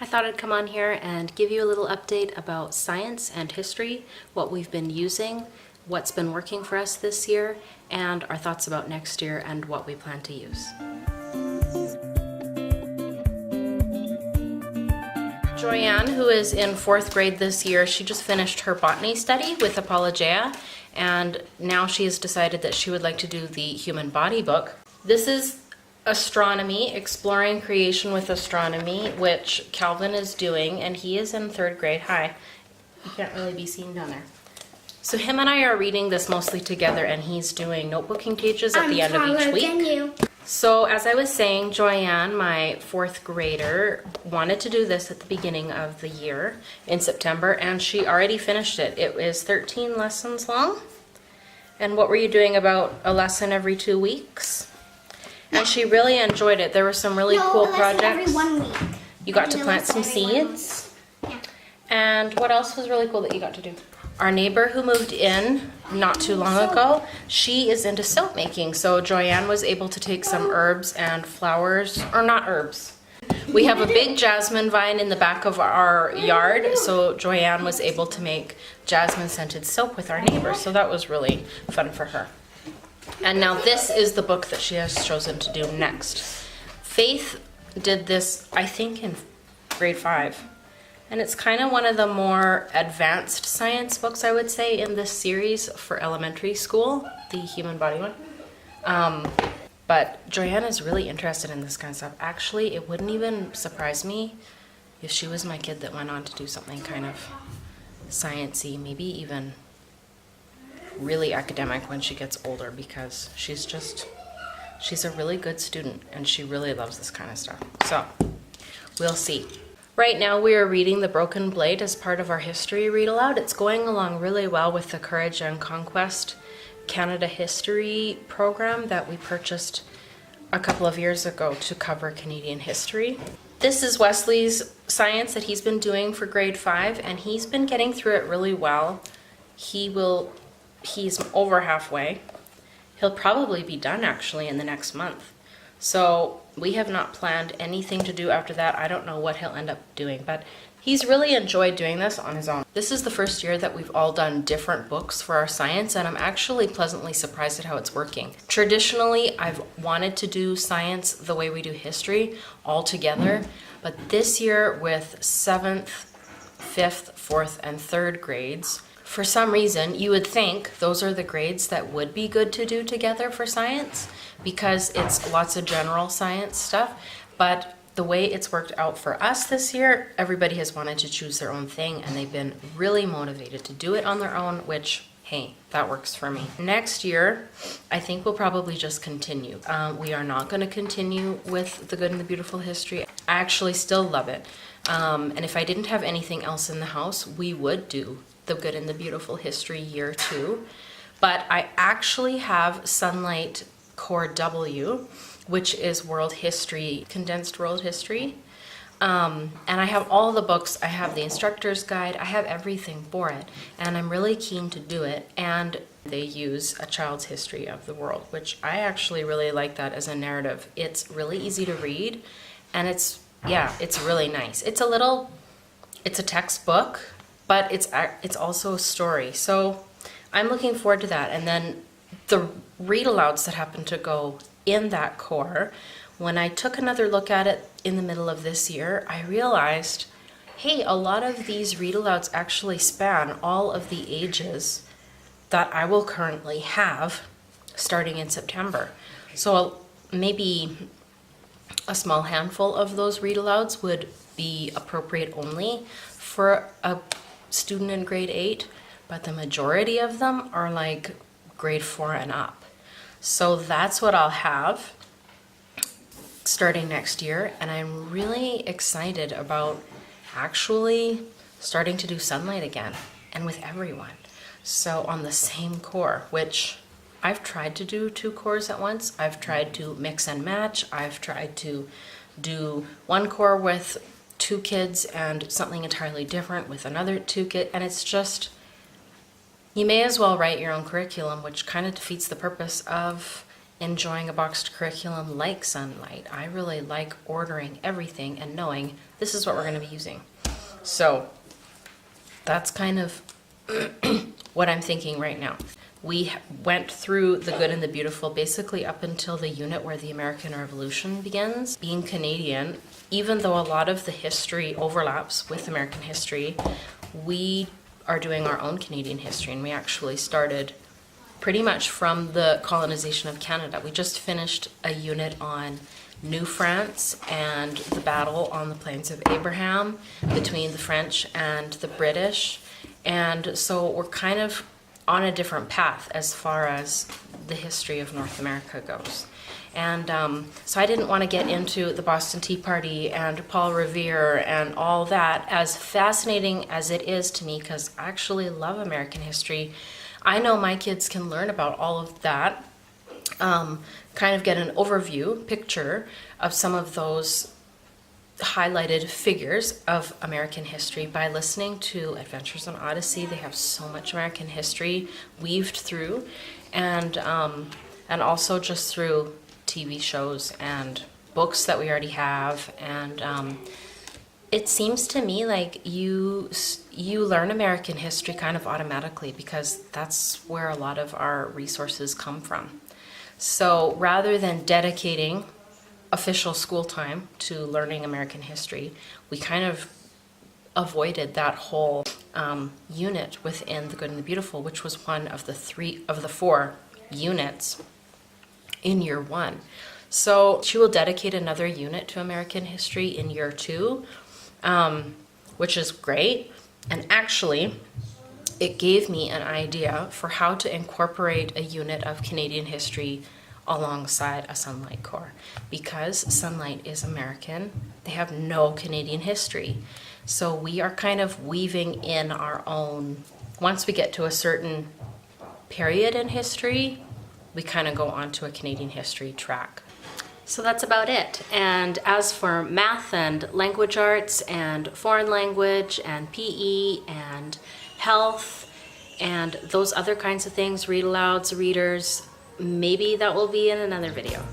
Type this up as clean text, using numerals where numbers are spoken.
I thought I'd come on here and give you a little update about science and history, what we've been using, what's been working for us this year, and our thoughts about next year and what we plan to use. Joyanne, who is in 4th grade this year, she just finished her botany study with Apologea, and now she has decided that she would like to do the human body book. This is Astronomy, Exploring Creation with Astronomy, which Calvin is doing, and he is in 3rd grade. Hi. You can't really be seen down there. So him and I are reading this mostly together, and he's doing notebooking pages at the end of each week. So as I was saying, Joyanne, my 4th grader, wanted to do this at the beginning of the year in September, and she already finished it. It is 13 lessons long. And what were you doing, about a lesson every 2 weeks? And she really enjoyed it. There were some really cool projects. Every 1 week. You got to plant some seeds. Yeah. And what else was really cool that you got to do? Our neighbor who moved in not too long ago, she is into soap making. So Joyanne was able to take some herbs and flowers, or not herbs. We have a big jasmine vine in the back of our yard, so Joyanne was able to make jasmine scented soap with our neighbor. So that was really fun for her. And now this is the book that she has chosen to do next. Faith did this, I think, in grade 5. And it's kind of one of the more advanced science books, I would say, in this series for elementary school, the human body one. But Joyanne is really interested in this kind of stuff. Actually, it wouldn't even surprise me if she was my kid that went on to do something kind of science-y, maybe even really academic when she gets older, because she's a really good student and she really loves this kind of stuff. So we'll see. Right now we are reading The Broken Blade as part of our history read aloud. It's going along really well with the Courage and Conquest Canada History program that we purchased a couple of years ago to cover Canadian history. This is Wesley's science that he's been doing for grade 5, and he's been getting through it really well. He's over halfway. He'll probably be done actually in the next month. So we have not planned anything to do after that. I don't know what he'll end up doing, but he's really enjoyed doing this on his own. This is the first year that we've all done different books for our science, and I'm actually pleasantly surprised at how it's working. Traditionally, I've wanted to do science the way we do history all together, but this year with 7th, 5th, 4th, and 3rd grades, for some reason, you would think those are the grades that would be good to do together for science, because it's lots of general science stuff. But the way it's worked out for us this year, everybody has wanted to choose their own thing, and they've been really motivated to do it on their own, which, hey, that works for me. Next year, I think we'll probably just continue. We are not going to continue with The Good and the Beautiful History. I actually still love it. And if I didn't have anything else in the house, we would do The Good and the Beautiful History Year 2. But I actually have Sunlight Core W, which is world history, condensed world history. And I have all the books. I have the instructor's guide. I have everything for it. And I'm really keen to do it. And they use A Child's History of the World, which I actually really like that as a narrative. It's really easy to read, and it's really nice. It's a textbook, but it's also a story. So I'm looking forward to that. And then the read alouds that happen to go in that core, when I took another look at it in the middle of this year, I realized, hey, a lot of these read alouds actually span all of the ages that I will currently have starting in September. So maybe a small handful of those read alouds would be appropriate only for a student in grade 8, but the majority of them are like grade 4 and up. So that's what I'll have starting next year, and I'm really excited about actually starting to do Sunlight again, and with everyone. So on the same core, which I've tried to do 2 cores at once. I've tried to mix and match. I've tried to do 1 core with 2 kids and something entirely different with another 2 kids, and it's just, you may as well write your own curriculum, which kind of defeats the purpose of enjoying a boxed curriculum like Sunlight. I really like ordering everything and knowing this is what we're going to be using. So that's kind of what I'm thinking right now. We went through the good and the beautiful basically up until the unit where the American Revolution begins. Being Canadian, even though a lot of the history overlaps with American history, we are doing our own Canadian history, and we actually started pretty much from the colonization of Canada. We just finished a unit on New France and the battle on the Plains of Abraham between the French and the British. And so we're kind of on a different path as far as the history of North America goes. And so I didn't want to get into the Boston Tea Party and Paul Revere and all that, as fascinating as it is to me, because I actually love American history. I know my kids can learn about all of that, kind of get an overview picture of some of those highlighted figures of American history by listening to Adventures in Odyssey. They have so much American history weaved through, and also just through TV shows and books that we already have. And it seems to me like you learn American history kind of automatically, because that's where a lot of our resources come from. So rather than dedicating official school time to learning American history, we kind of avoided that whole unit within The Good and the Beautiful, which was one of the 4 units in year 1. So she will dedicate another unit to American history in year 2, which is great. And actually, it gave me an idea for how to incorporate a unit of Canadian history alongside a Sunlight core, because Sunlight is American. They have no Canadian history. So we are kind of weaving in our own. Once we get to a certain period in history, we kind of go on to a Canadian history track. So that's about it. And as for math and language arts and foreign language and PE and health and those other kinds of things, read alouds, readers, maybe that will be in another video.